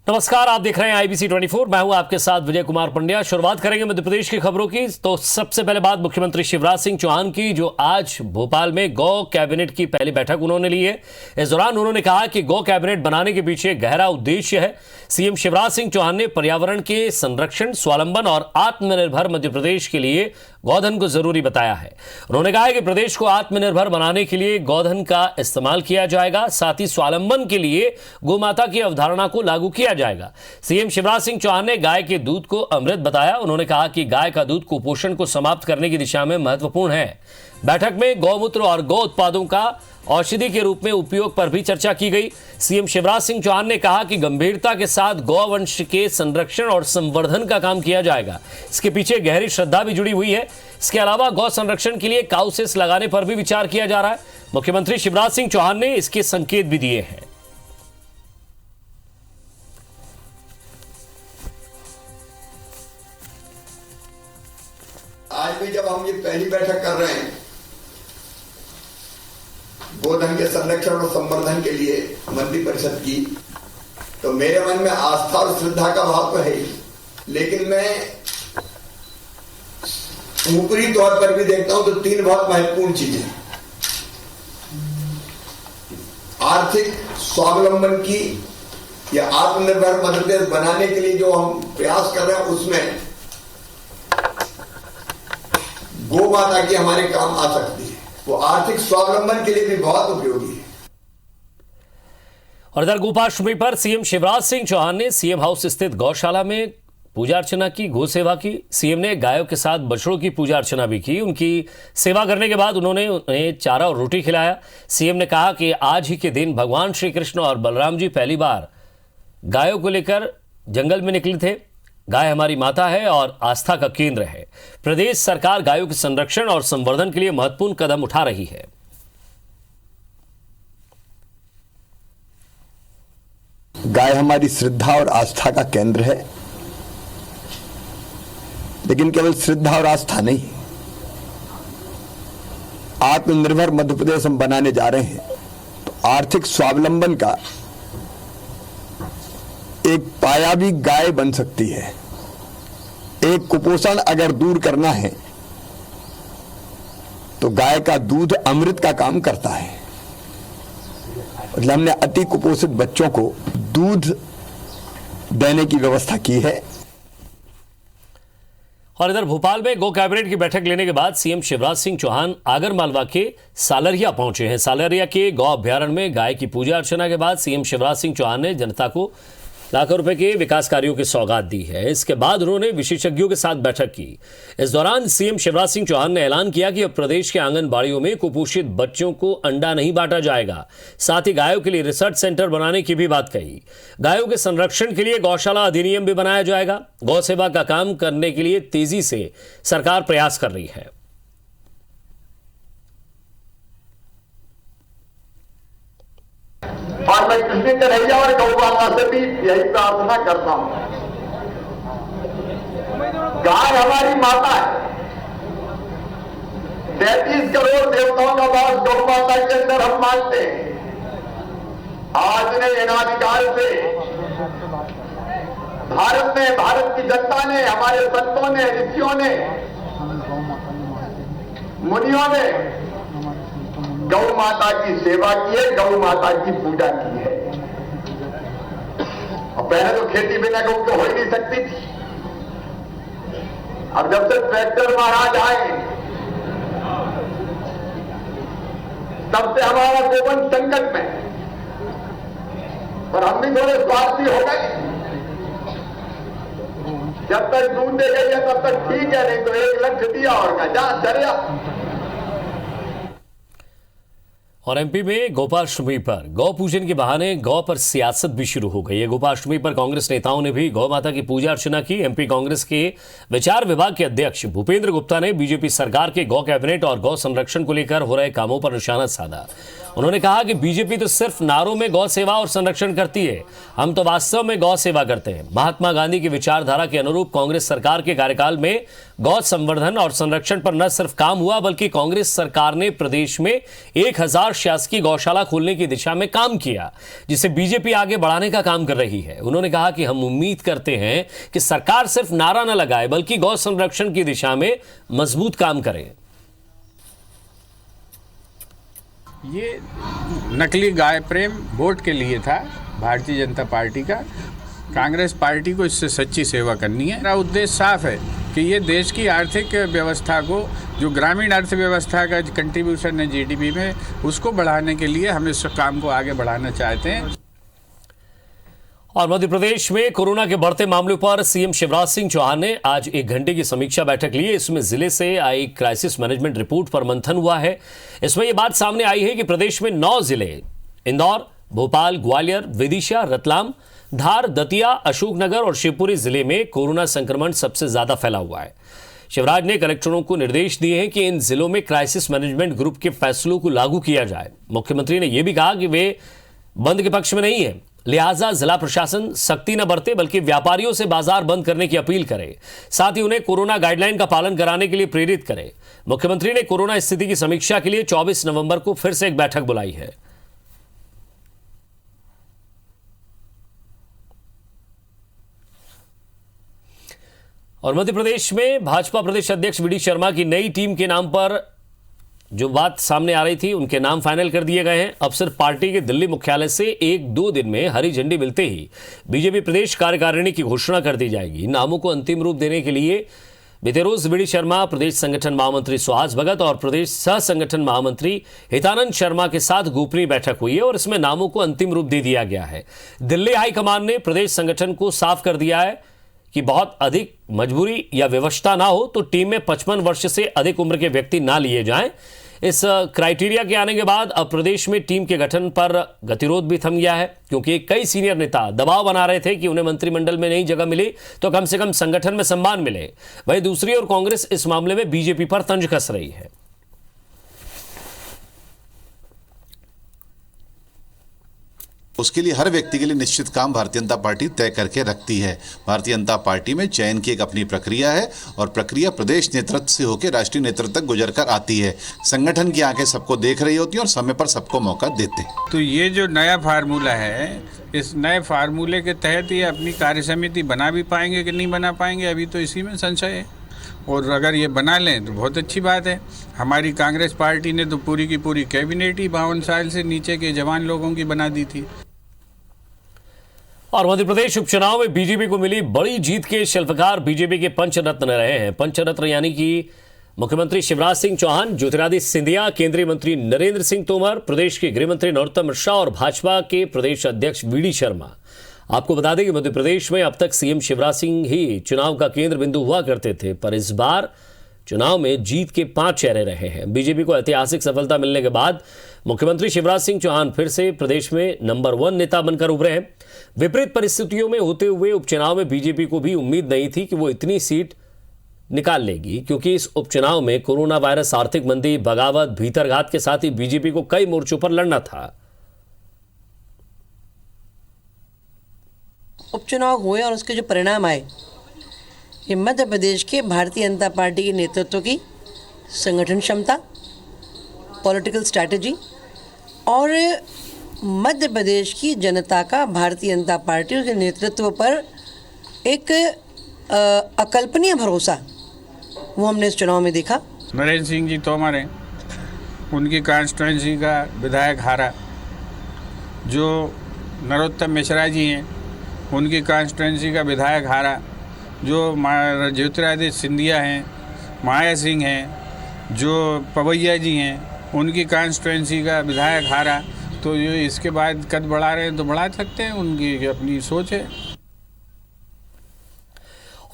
नमस्कार, आप देख रहे हैं IBC 24। मैं हूं आपके साथ विजय कुमार पंड्या। शुरुआत करेंगे मध्य प्रदेश की खबरों की। तो सबसे पहले बात मुख्यमंत्री शिवराज सिंह चौहान की, जो आज भोपाल में गौ कैबिनेट की पहली बैठक उन्होंने ली है। इस दौरान उन्होंने कहा कि गौ कैबिनेट बनाने के पीछे गहरा उद्देश्य है। सीएम शिवराज सिंह चौहान ने पर्यावरण के संरक्षण, स्वावलंबन और आत्मनिर्भर मध्य प्रदेश के लिए गौधन को जरूरी बताया है। उन्होंने कहा है कि प्रदेश को आत्मनिर्भर बनाने के लिए गौधन का इस्तेमाल किया जाएगा, साथ ही स्वावलंबन के लिए गोमाता की अवधारणा को लागू किया जाएगा। सीएम शिवराज सिंह चौहान ने गाय के दूध को अमृत बताया। उन्होंने कहा कि गाय का दूध कुपोषण को समाप्त करने की दिशा में महत्वपूर्ण है। बैठक में गौमूत्र और गौ उत्पादों का औषधि के रूप में उपयोग पर भी चर्चा की गई। सीएम शिवराज सिंह चौहान ने कहा कि गंभीरता के साथ गौवंश के संरक्षण और संवर्धन का काम किया जाएगा। इसके पीछे गहरी श्रद्धा भी जुड़ी हुई है। इसके अलावा गौ संरक्षण के लिए काउसेस लगाने पर भी विचार किया जा रहा है। मुख्यमंत्री शिवराज सिंह चौहान ने इसके संकेत भी दिए हैं। आज भी जब हम ये पहली बैठक कर रहे हैं गोधन के संरक्षण और संवर्धन के लिए मंत्री परिषद की, तो मेरे मन में आस्था और श्रद्धा का भाव तो है ही, लेकिन मैं ऊपरी तौर पर भी देखता हूं तो तीन बहुत महत्वपूर्ण चीजें। आर्थिक स्वावलंबन की या आत्मनिर्भर मध्य प्रदेश बनाने के लिए जो हम प्रयास कर रहे हैं, उसमें गौ माता की हमारे काम आ सकती है। वो आर्थिक स्वावलंबन के लिए भी बहुत उपयोगी है। और इधर गोपाष्टमी पर सीएम शिवराज सिंह चौहान ने सीएम हाउस स्थित गौशाला में पूजा अर्चना की, गौ सेवा की। सीएम ने गायों के साथ बछड़ों की पूजा अर्चना भी की। उनकी सेवा करने के बाद उन्होंने उन्हें चारा और रोटी खिलाया। सीएम ने कहा कि आज ही के दिन भगवान श्री कृष्ण और बलराम जी पहली बार गायों को लेकर जंगल में निकले थे। गाय हमारी माता है और आस्था का केंद्र है। प्रदेश सरकार गायों के संरक्षण और संवर्धन के लिए महत्वपूर्ण कदम उठा रही है। गाय हमारी श्रद्धा और आस्था का केंद्र है, लेकिन केवल श्रद्धा और आस्था नहीं, आत्मनिर्भर मध्य प्रदेश हम बनाने जा रहे हैं। तो आर्थिक स्वावलंबन का एक पाया भी गाय बन सकती है। एक कुपोषण अगर दूर करना है तो गाय का दूध अमृत का काम करता है। मतलब हमने अति कुपोषित बच्चों को दूध देने की व्यवस्था की है। और इधर भोपाल में गो कैबिनेट की बैठक लेने के बाद सीएम शिवराज सिंह चौहान आगर मालवा के सालरिया पहुंचे हैं। सालरिया के गौ अभ्यारण्य में गाय की पूजा अर्चना के बाद सीएम शिवराज सिंह चौहान ने जनता को लाखों रुपए के विकास कार्यों की सौगात दी है। इसके बाद उन्होंने विशेषज्ञों के साथ बैठक की। इस दौरान सीएम शिवराज सिंह चौहान ने ऐलान किया कि अब प्रदेश के आंगनबाड़ियों में कुपोषित बच्चों को अंडा नहीं बांटा जाएगा। साथ ही गायों के लिए रिसर्च सेंटर बनाने की भी बात कही। गायों के संरक्षण के लिए गौशाला अधिनियम भी बनाया जाएगा। गौ सेवा का काम करने के लिए तेजी से सरकार प्रयास कर रही है। और मैं कृष्ण कन्हैया और गौ माता से भी यही प्रार्थना करता हूं, गाय हमारी माता है। 33 करोड़ देवताओं का वास गौ माता के अंदर हम मानते हैं। आज ने अनादिकाल से भारत में, भारत की जनता ने, हमारे संतों ने, ऋषियों ने, मुनियों ने गौ माता की सेवा की है, गौ माता की पूजा की है। और पहले तो खेती बिना गौ तो हो ही नहीं सकती थी। अब जब से ट्रैक्टर महाराज आए, तब से हमारा गोवंश संकट में, और हम भी थोड़े स्वार्थी हो गए। जब तक दूध दे गई है तब तक ठीक है, नहीं तो 1 लाख दिया और का जा चरिया। और एमपी में गोपाष्टमी पर गौ पूजन के बहाने गौ पर सियासत भी शुरू हो गई है। गोपाष्टमी पर कांग्रेस नेताओं ने भी गौ माता की पूजा अर्चना की। एमपी कांग्रेस के विचार विभाग के अध्यक्ष भूपेंद्र गुप्ता ने बीजेपी सरकार के गौ कैबिनेट और गौ संरक्षण को लेकर हो रहे कामों पर निशाना साधा। उन्होंने कहा कि बीजेपी तो सिर्फ नारों में गौ सेवा और संरक्षण करती है, हम तो वास्तव में गौ सेवा करते हैं। महात्मा गांधी की विचारधारा के अनुरूप कांग्रेस सरकार के कार्यकाल में गौ संवर्धन और संरक्षण पर न सिर्फ काम हुआ बल्कि कांग्रेस सरकार ने प्रदेश में 1000 शासकीय गौशाला खोलने की दिशा में काम किया, जिसे बीजेपी आगे बढ़ाने का काम कर रही है। उन्होंने कहा कि हम उम्मीद करते हैं कि सरकार सिर्फ नारा न लगाए बल्कि गौ संरक्षण की दिशा में मजबूत काम करे। ये नकली गाय प्रेम वोट के लिए था भारतीय जनता पार्टी का। कांग्रेस पार्टी को इससे सच्ची सेवा करनी है। मेरा उद्देश्य साफ है कि ये देश की आर्थिक व्यवस्था को, जो ग्रामीण अर्थव्यवस्था का कंट्रीब्यूशन है जीडीपी में, उसको बढ़ाने के लिए हम इस काम को आगे बढ़ाना चाहते हैं। और मध्य प्रदेश में कोरोना के बढ़ते मामलों पर सीएम शिवराज सिंह चौहान ने आज 1 घंटे की समीक्षा बैठक ली। इसमें जिले से आई क्राइसिस मैनेजमेंट रिपोर्ट पर मंथन हुआ है। इसमें यह बात सामने आई है कि प्रदेश में 9 जिले इंदौर, भोपाल, ग्वालियर, विदिशा, रतलाम, धार, दतिया, अशोकनगर और शिवपुरी जिले में कोरोना संक्रमण सबसे ज्यादा फैला हुआ है। शिवराज ने कलेक्टरों को निर्देश दिए हैं कि इन जिलों में क्राइसिस मैनेजमेंट ग्रुप के फैसलों को लागू किया जाए। मुख्यमंत्री ने यह भी कहा कि वे बंद के पक्ष में नहीं है, लिहाजा जिला प्रशासन सख्ती न बरते बल्कि व्यापारियों से बाजार बंद करने की अपील करे, साथ ही उन्हें कोरोना गाइडलाइन का पालन कराने के लिए प्रेरित करे। मुख्यमंत्री ने कोरोना स्थिति की समीक्षा के लिए 24 नवंबर को फिर से एक बैठक बुलाई है। और मध्य प्रदेश में भाजपा प्रदेश अध्यक्ष वीडी शर्मा की नई टीम के नाम पर जो बात सामने आ रही थी, उनके नाम फाइनल कर दिए गए हैं। अब सिर्फ पार्टी के दिल्ली मुख्यालय से 1-2 दिन में हरी झंडी मिलते ही बीजेपी प्रदेश कार्यकारिणी की घोषणा कर दी जाएगी। नामों को अंतिम रूप देने के लिए बीते रोज वीडी शर्मा, प्रदेश संगठन महामंत्री सुहास भगत और प्रदेश सह संगठन महामंत्री हितानंद शर्मा के साथ गोपनीय बैठक हुई है और इसमें नामों को अंतिम रूप दे दिया गया है। दिल्ली हाईकमान ने प्रदेश संगठन को साफ कर दिया है कि बहुत अधिक मजबूरी या विवशता ना हो तो टीम में 55 वर्ष से अधिक उम्र के व्यक्ति ना लिए जाएं। इस क्राइटेरिया के आने के बाद अब प्रदेश में टीम के गठन पर गतिरोध भी थम गया है, क्योंकि कई सीनियर नेता दबाव बना रहे थे कि उन्हें मंत्रिमंडल में नई जगह मिली तो कम से कम संगठन में सम्मान मिले। वहीं दूसरी ओर कांग्रेस इस मामले में बीजेपी पर तंज कस रही है। उसके लिए हर व्यक्ति के लिए निश्चित काम भारतीय जनता पार्टी तय करके रखती है। भारतीय जनता पार्टी में चयन की एक अपनी प्रक्रिया है और प्रक्रिया प्रदेश नेतृत्व से होकर राष्ट्रीय नेतृत्व तक गुजर कर आती है। संगठन की आंखें सबको देख रही होती हैं और समय पर सबको मौका देते हैं। तो ये जो नया फार्मूला है, इस नए फार्मूले के तहत ये अपनी कार्य समिति बना भी पाएंगे कि नहीं बना पाएंगे, अभी तो इसी में संशय है। और अगर ये बना लें तो बहुत अच्छी बात है। हमारी कांग्रेस पार्टी ने तो पूरी की पूरी कैबिनेट ही 52 साल से नीचे के जवान लोगों की बना दी थी। और मध्य प्रदेश उपचुनाव में बीजेपी को मिली बड़ी जीत के शिल्पकार बीजेपी के पंचरत्न रहे हैं। पंचरत्न यानी कि मुख्यमंत्री शिवराज सिंह चौहान, ज्योतिरादित्य सिंधिया, केंद्रीय मंत्री नरेंद्र सिंह तोमर, प्रदेश के गृह मंत्री नरोत्तम मिश्रा और भाजपा के प्रदेश अध्यक्ष वीडी शर्मा। आपको बता दें कि मध्य प्रदेश में अब तक सीएम शिवराज सिंह ही चुनाव का केंद्र बिंदु हुआ करते थे, पर इस बार चुनाव में जीत के 5 चेहरे रहे हैं। बीजेपी को ऐतिहासिक सफलता मिलने के बाद मुख्यमंत्री शिवराज सिंह चौहान फिर से प्रदेश में नंबर 1 नेता बनकर उभरे हैं। विपरीत परिस्थितियों में होते हुए उपचुनाव में बीजेपी को भी उम्मीद नहीं थी कि वो इतनी सीट निकाल लेगी, क्योंकि इस उपचुनाव में कोरोना वायरस, आर्थिक मंदी, बगावत, भीतरघात के साथ ही बीजेपी को कई मोर्चों पर लड़ना था। उपचुनाव हुए और उसके जो परिणाम आए, ये मध्य प्रदेश के भारतीय जनता पार्टी के नेतृत्व की संगठन क्षमता, पॉलिटिकल स्ट्रैटेजी और मध्य प्रदेश की जनता का भारतीय जनता पार्टी के नेतृत्व पर एक अकल्पनीय भरोसा, वो हमने इस चुनाव में देखा। नरेंद्र सिंह जी तोमर हैं, उनकी कॉन्स्टिट्यूंसी का विधायक हारा। जो नरोत्तम मिश्रा जी हैं, उनकी कॉन्स्टिट्यूंसी का विधायक हारा। जो ज्योतिरादित्य सिंधिया हैं, माया सिंह हैं, जो पवैया जी हैं, उनकी कॉन्स्टिट्यूंसी का विधायक हारा। तो ये इसके बाद कद बढ़ा रहे हैं तो बढ़ा सकते हैं, उनकी अपनी सोच है।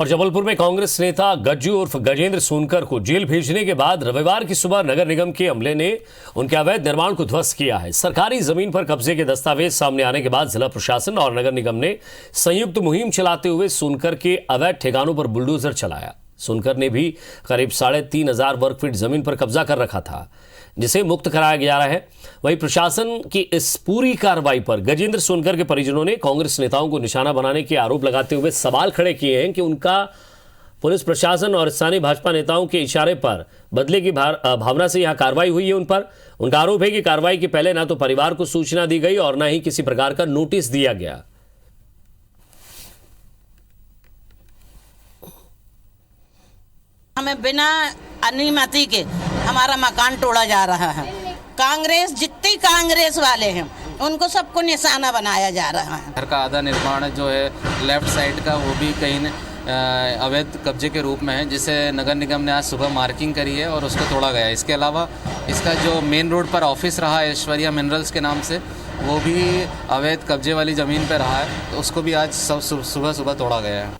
और जबलपुर में कांग्रेस नेता गज्जू उर्फ गजेंद्र सोनकर को जेल भेजने के बाद रविवार की सुबह नगर निगम के अमले ने उनके अवैध निर्माण को ध्वस्त किया है। सरकारी जमीन पर कब्जे के दस्तावेज सामने आने के बाद जिला प्रशासन और नगर निगम ने संयुक्त मुहिम चलाते हुए सोनकर के अवैध ठिकानों पर बुलडोजर चलाया। सोनकर ने भी करीब 3500 वर्ग फीट जमीन पर कब्जा कर रखा था, जिसे मुक्त कराया गया है। वहीं प्रशासन की इस पूरी कार्रवाई पर गजेंद्र सोनकर के परिजनों ने कांग्रेस नेताओं को निशाना बनाने के आरोप लगाते हुए सवाल खड़े किए हैं कि उनका पुलिस प्रशासन और स्थानीय भाजपा नेताओं के इशारे पर बदले की भावना से यहां कार्रवाई हुई है उन पर। उनका आरोप है कि कार्रवाई के पहले ना तो परिवार को सूचना दी गई और ना ही किसी प्रकार का नोटिस दिया गया। हमें बिना अनुमति के हमारा मकान तोड़ा जा रहा है। कांग्रेस जितने कांग्रेस वाले हैं उनको सबको निशाना बनाया जा रहा है। घर का आधा निर्माण जो है लेफ्ट साइड का वो भी कहीं अवैध कब्जे के रूप में है, जिसे नगर निगम ने आज सुबह मार्किंग करी है और उसको तोड़ा गया है। इसके अलावा इसका जो मेन रोड पर ऑफिस रहा है ऐश्वर्या मिनरल्स के नाम से, वो भी अवैध कब्जे वाली ज़मीन पर रहा है, तो उसको भी आज सुबह तोड़ा गया है।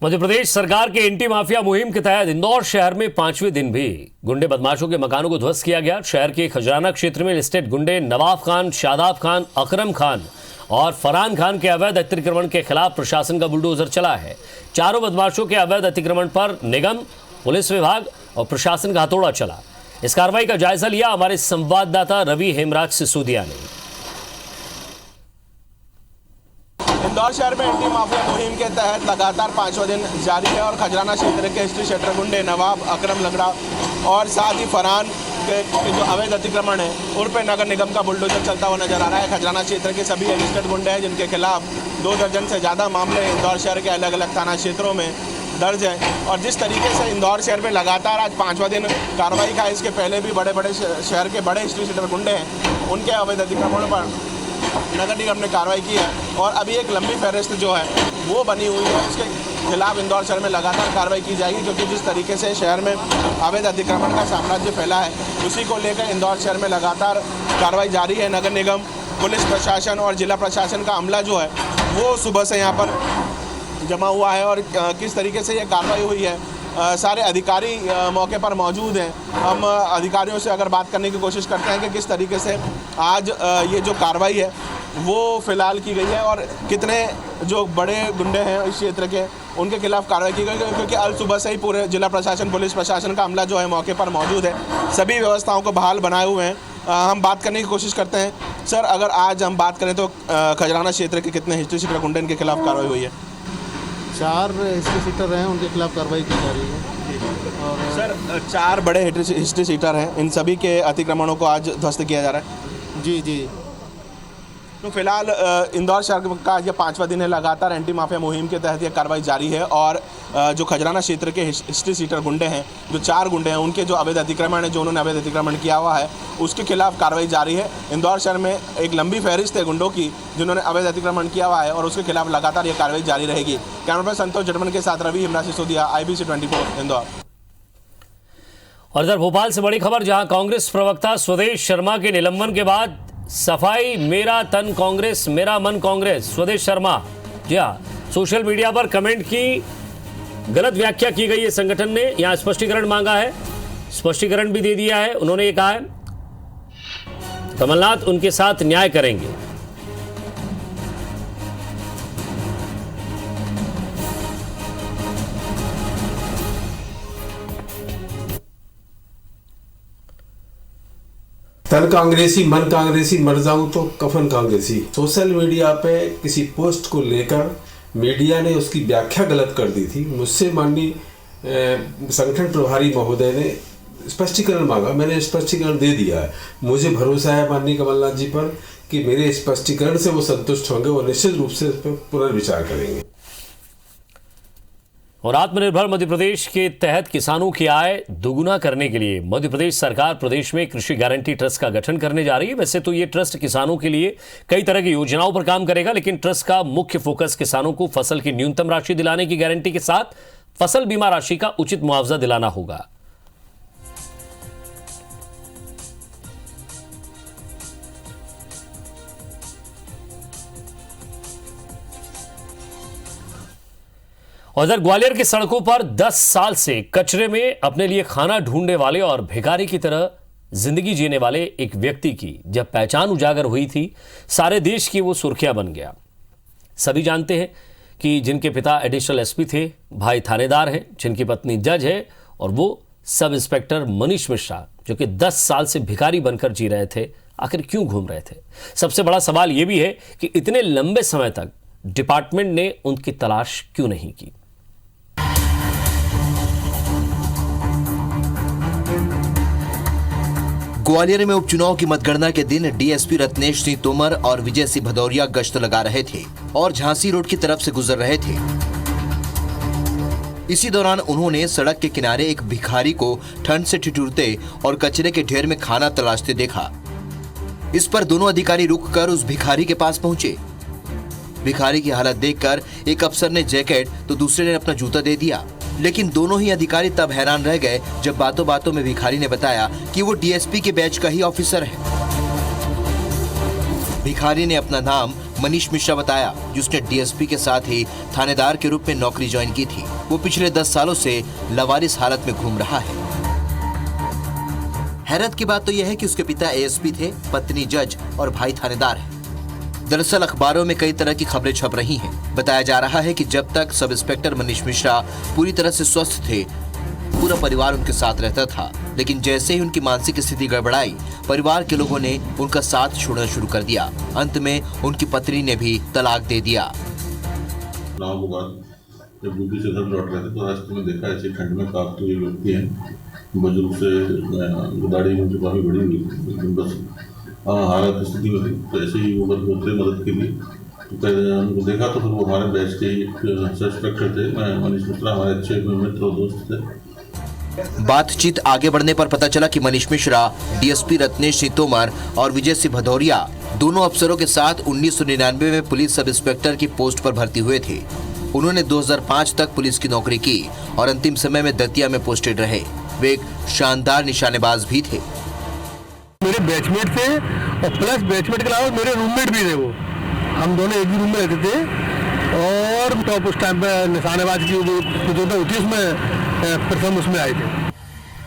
मध्य प्रदेश सरकार के एंटी माफिया मुहिम के तहत इंदौर शहर में 5वें दिन भी गुंडे बदमाशों के मकानों को ध्वस्त किया गया। शहर के खजराना क्षेत्र में लिस्टेड गुंडे नवाब खान, शादाब खान, अकरम खान और फरहान खान के अवैध अतिक्रमण के खिलाफ प्रशासन का बुलडोजर चला है। चारों बदमाशों के अवैध अतिक्रमण पर निगम, पुलिस विभाग और प्रशासन का हथौड़ा चला। इस कार्रवाई का जायजा लिया हमारे संवाददाता रवि हेमराज सिसोदिया ने। इंदौर शहर में एंटी माफिया मुहिम के तहत लगातार 5वां दिन जारी है और खजराना क्षेत्र के हिस्ट्री शटर गुंडे नवाब, अकरम लंगड़ा और साथ ही फरहान के जो अवैध अतिक्रमण है उन पर नगर निगम का बुलडोजर चलता हुआ नजर आ रहा है। खजराना क्षेत्र के सभी रजिस्टर्ड गुंडे हैं जिनके खिलाफ 2 दर्जन से ज़्यादा मामले इंदौर शहर के अलग अलग थाना क्षेत्रों में दर्ज है। और जिस तरीके से इंदौर शहर में लगातार आज 5वां दिन कार्रवाई का, इसके पहले भी बड़े शहर के बड़े हिस्ट्री शटर गुंडे हैं उनके अवैध अतिक्रमणों पर नगर निगम ने कार्रवाई की है और अभी एक लंबी फहरिस्त जो है वो बनी हुई है। उसके खिलाफ इंदौर शहर में लगातार कार्रवाई की जाएगी, क्योंकि जिस तरीके से शहर में अवैध अतिक्रमण का साम्राज्य फैला है उसी को लेकर इंदौर शहर में लगातार कार्रवाई जारी है। नगर निगम, पुलिस प्रशासन और जिला प्रशासन का अमला जो है वो सुबह से यहाँ पर जमा हुआ है और किस तरीके से ये कार्रवाई हुई है, सारे अधिकारी मौके पर मौजूद हैं। हम अधिकारियों से अगर बात करने की कोशिश करते हैं कि किस तरीके से आज ये जो कार्रवाई है वो फिलहाल की गई है और कितने जो बड़े गुंडे हैं इस क्षेत्र के उनके खिलाफ कार्रवाई की गई, क्योंकि आज सुबह से ही पूरे जिला प्रशासन, पुलिस प्रशासन का अमला जो है मौके पर मौजूद है, सभी व्यवस्थाओं को बहाल बनाए हुए हैं। हम बात करने की कोशिश करते हैं। सर, अगर आज हम बात करें तो खजराना क्षेत्र के कितने हिस्ट्री सीटर गुंडे इनके खिलाफ कार्रवाई हुई है? 4 हिस्ट्री सीटर हैं, उनके खिलाफ कार्रवाई की जा रही है। और सर, 4 बड़े हिस्ट्री सीटर हैं, इन सभी के अतिक्रमणों को आज ध्वस्त किया जा रहा है? जी। तो फिलहाल इंदौर शहर का यह 5वां दिन है। लगातार एंटी माफिया मुहिम के तहत यह कार्रवाई जारी है और जो खजराना क्षेत्र के हिस्ट्री सीटर गुंडे हैं, जो 4 गुंडे हैं, उनके जो अवैध अतिक्रमण है, जो उन्होंने अवैध अतिक्रमण किया हुआ है, उसके खिलाफ कार्रवाई जारी है। इंदौर शहर में एक लंबी फहरिस्त है गुंडों की जिन्होंने अवैध अतिक्रमण किया हुआ है और उसके खिलाफ लगातार यह कार्रवाई जारी रहेगी। कैमरा पर्सन संतोष जटमन के साथ रवि हेमराज सिसोदिया, IBC 24 इंदौर। और इधर भोपाल से बड़ी खबर, जहां कांग्रेस प्रवक्ता स्वदेश शर्मा के निलंबन के बाद सफाई, मेरा तन कांग्रेस मेरा मन कांग्रेस। स्वदेश शर्मा, जी हाँ, सोशल मीडिया पर कमेंट की गलत व्याख्या की गई है। संगठन ने यहां स्पष्टीकरण मांगा है, स्पष्टीकरण भी दे दिया है। उन्होंने ये कहा है कमलनाथ उनके साथ न्याय करेंगे। तन कांग्रेसी मन कांग्रेसी, मर जाऊं तो कफन कांग्रेसी। सोशल मीडिया पे किसी पोस्ट को लेकर मीडिया ने उसकी व्याख्या गलत कर दी थी। मुझसे माननीय संगठन प्रभारी महोदय ने स्पष्टीकरण मांगा, मैंने स्पष्टीकरण दे दिया है। मुझे भरोसा है माननीय कमलनाथ जी पर कि मेरे स्पष्टीकरण से वो संतुष्ट होंगे और निश्चित रूप से इस पर पुनर्विचार करेंगे। और आत्मनिर्भर मध्य प्रदेश के तहत किसानों की आय दोगुना करने के लिए मध्य प्रदेश सरकार प्रदेश में कृषि गारंटी ट्रस्ट का गठन करने जा रही है। वैसे तो ये ट्रस्ट किसानों के लिए कई तरह की योजनाओं पर काम करेगा, लेकिन ट्रस्ट का मुख्य फोकस किसानों को फसल की न्यूनतम राशि दिलाने की गारंटी के साथ फसल बीमा राशि का उचित मुआवजा दिलाना होगा। और इधर ग्वालियर की सड़कों पर 10 साल से कचरे में अपने लिए खाना ढूंढने वाले और भिखारी की तरह जिंदगी जीने वाले एक व्यक्ति की जब पहचान उजागर हुई थी, सारे देश की वो सुर्खियां बन गया। सभी जानते हैं कि जिनके पिता एडिशनल SP थे, भाई थानेदार हैं, जिनकी पत्नी जज है और वो सब इंस्पेक्टर मनीष मिश्रा, जो कि 10 साल से भिखारी बनकर जी रहे थे, आखिर क्यों घूम रहे थे? सबसे बड़ा सवाल ये भी है कि इतने लंबे समय तक डिपार्टमेंट ने उनकी तलाश क्यों नहीं की। ग्वालियर में उपचुनाव की मतगणना के दिन डीएसपी रत्नेश सिंह तोमर और विजय सिंह भदौरिया गश्त लगा रहे थे और झांसी रोड की तरफ से गुजर रहे थे। इसी दौरान उन्होंने सड़क के किनारे एक भिखारी को ठंड से ठिठुरते और कचरे के ढेर में खाना तलाशते देखा। इस पर दोनों अधिकारी रुककर उस भिखारी के पास पहुंचे। भिखारी की हालत देखकर एक अफसर ने जैकेट तो दूसरे ने अपना जूता दे दिया, लेकिन दोनों ही अधिकारी तब हैरान रह गए जब बातों बातों में भिखारी ने बताया कि वो डीएसपी के बैच का ही ऑफिसर है। भिखारी ने अपना नाम मनीष मिश्रा बताया, जिसने डीएसपी के साथ ही थानेदार के रूप में नौकरी ज्वाइन की थी। वो पिछले 10 सालों से लवारिस हालत में घूम रहा है। हैरत की बात तो यह है कि उसके पिता एएसपी थे, पत्नी जज और भाई थानेदार है। दरअसल अखबारों में कई तरह की खबरें छप रही हैं। बताया जा रहा है कि जब तक सब इंस्पेक्टर मनीष मिश्रा पूरी तरह से स्वस्थ थे, पूरा परिवार उनके साथ रहता था, लेकिन जैसे ही उनकी मानसिक स्थिति गड़बड़ाई, परिवार के लोगों ने उनका साथ छोड़ना शुरू कर दिया। अंत में उनकी पत्नी ने भी तलाक दे दिया। जब ड्यूटी से घर लौट रहे थे तो रास्ते में देखा ऐसे ठंड में काफी व्यक्ति हैं, बुजुर्ग से दाढ़ी उनकी काफी बड़ी हुई थी, बस हालत स्थिति में थी। तो ऐसे ही वो उतरे मदद के लिए तो उनको देखा तो फिर वो हमारे बैच के एक सब इंस्पेक्टर थे, मनीष मिश्रा, हमारे अच्छे मित्र और दोस्त थे। बातचीत आगे बढ़ने पर पता चला कि मनीष मिश्रा डीएसपी रत्नेश सिंह तोमर और विजय सिंह भदौरिया दोनों अफसरों के साथ 1999 में पुलिस सब इंस्पेक्टर की पोस्ट पर भर्ती हुए थे। उन्होंने 2005 तक पुलिस की नौकरी की और अंतिम समय में दतिया में पोस्टेड रहे। वे एक शानदार निशानेबाज भी थे। मेरे बैचमेट थे और प्लस बैचमेट के अलावा मेरे रूममेट भी थे। वो हम दोनों एक ही रूम में रहते थे और टॉप उस टाइम पे निशानेबाज की जो प्रतियोगिता होती है उसमें प्रथम उसमें आए थे।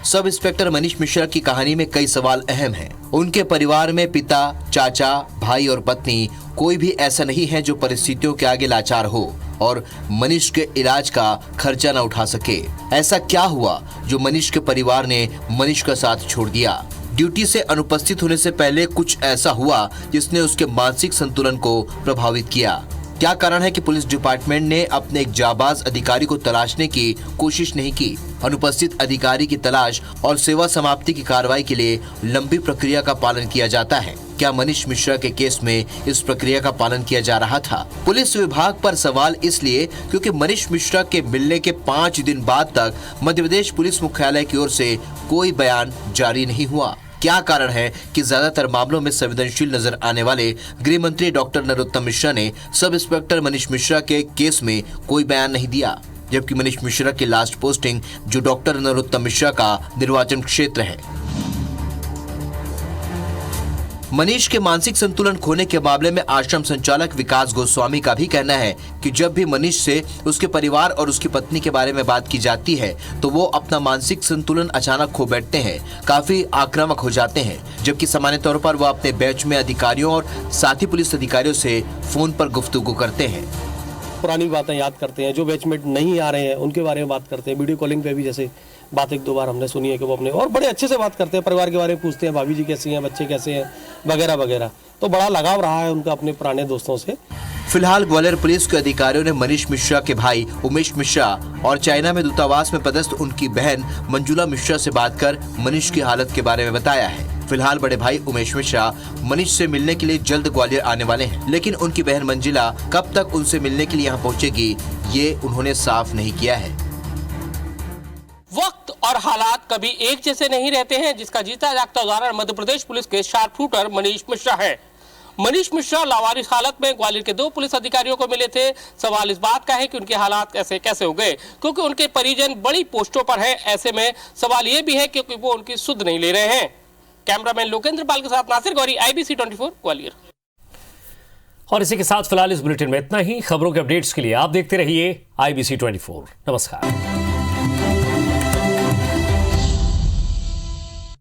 सब इंस्पेक्टर मनीष मिश्रा की कहानी में कई सवाल अहम हैं। उनके परिवार में पिता, चाचा, भाई और पत्नी कोई भी ऐसा नहीं है जो परिस्थितियों के आगे लाचार हो और मनीष के इलाज का खर्चा न उठा सके। ऐसा क्या हुआ जो मनीष के परिवार ने मनीष का साथ छोड़ दिया? ड्यूटी से अनुपस्थित होने से पहले कुछ ऐसा हुआ जिसने उसके मानसिक संतुलन को प्रभावित किया? क्या कारण है कि पुलिस डिपार्टमेंट ने अपने एक जाबाज अधिकारी को तलाशने की कोशिश नहीं की? अनुपस्थित अधिकारी की तलाश और सेवा समाप्ति की कार्रवाई के लिए लंबी प्रक्रिया का पालन किया जाता है। क्या मनीष मिश्रा के केस में इस प्रक्रिया का पालन किया जा रहा था? पुलिस विभाग पर सवाल इसलिए क्योंकि मनीष मिश्रा के मिलने के 5 दिन बाद तक मध्य प्रदेश पुलिस मुख्यालय की ओर से कोई बयान जारी नहीं हुआ। क्या कारण है कि ज्यादातर मामलों में संवेदनशील नजर आने वाले गृह मंत्री डॉक्टर नरोत्तम मिश्रा ने सब इंस्पेक्टर मनीष मिश्रा के केस में कोई बयान नहीं दिया, जबकि मनीष मिश्रा की लास्ट पोस्टिंग जो डॉक्टर नरोत्तम मिश्रा का निर्वाचन क्षेत्र है। मनीष के मानसिक संतुलन खोने के मामले में आश्रम संचालक विकास गोस्वामी का भी कहना है कि जब भी मनीष से उसके परिवार और उसकी पत्नी के बारे में बात की जाती है तो वो अपना मानसिक संतुलन अचानक खो बैठते हैं, काफी आक्रामक हो जाते हैं, जबकि सामान्य तौर पर वो अपने बैच में अधिकारियों और साथी पुलिस अधिकारियों से फोन पर गुफ्तगू करते हैं। पुरानी बातें याद करते हैं, जो बैचमेट नहीं आ रहे हैं उनके बारे में बात करते हैं। वीडियो कॉलिंग पे भी जैसे बात 1-2 बार हमने सुनी है कि वो अपने और बड़े अच्छे से बात करते हैं, परिवार के बारे में पूछते हैं, भाभी जी कैसी हैं, बच्चे कैसे हैं, वगैरह वगैरह। तो बड़ा लगाव रहा है उनका अपने पुराने दोस्तों से। फिलहाल ग्वालियर पुलिस के अधिकारियों ने मनीष मिश्रा के भाई उमेश मिश्रा और चाइना में दूतावास में पदस्थ उनकी बहन मंजुला मिश्रा से बात कर मनीष की हालत के बारे में बताया है। फिलहाल बड़े भाई उमेश मिश्रा मनीष से मिलने के लिए जल्द ग्वालियर आने वाले हैं, लेकिन उनकी बहन मंजिला कब तक उनसे मिलने के लिए यहाँ पहुँचेगी ये उन्होंने साफ नहीं किया है। वक्त और हालात कभी एक जैसे नहीं रहते हैं, जिसका जीता जागता उदाहरण मध्य प्रदेश पुलिस के शार्प शूटर मनीष मिश्रा है। मनीष मिश्रा लावारिस हालत में ग्वालियर के 2 पुलिस अधिकारियों को मिले थे। सवाल इस बात का है कि उनके हालात कैसे हो गए, क्योंकि उनके परिजन बड़ी पोस्टों पर हैं। ऐसे में सवाल ये भी है क्योंकि वो उनकी सुध नहीं ले रहे हैं। कैमरामैन लोकेंद्र पाल के साथ नासिर गौरी, IBC 24 ग्वालियर। और इसी के साथ फिलहाल इस बुलेटिन में इतना ही। खबरों के अपडेट्स के लिए आप देखते रहिए IBC 24। नमस्कार।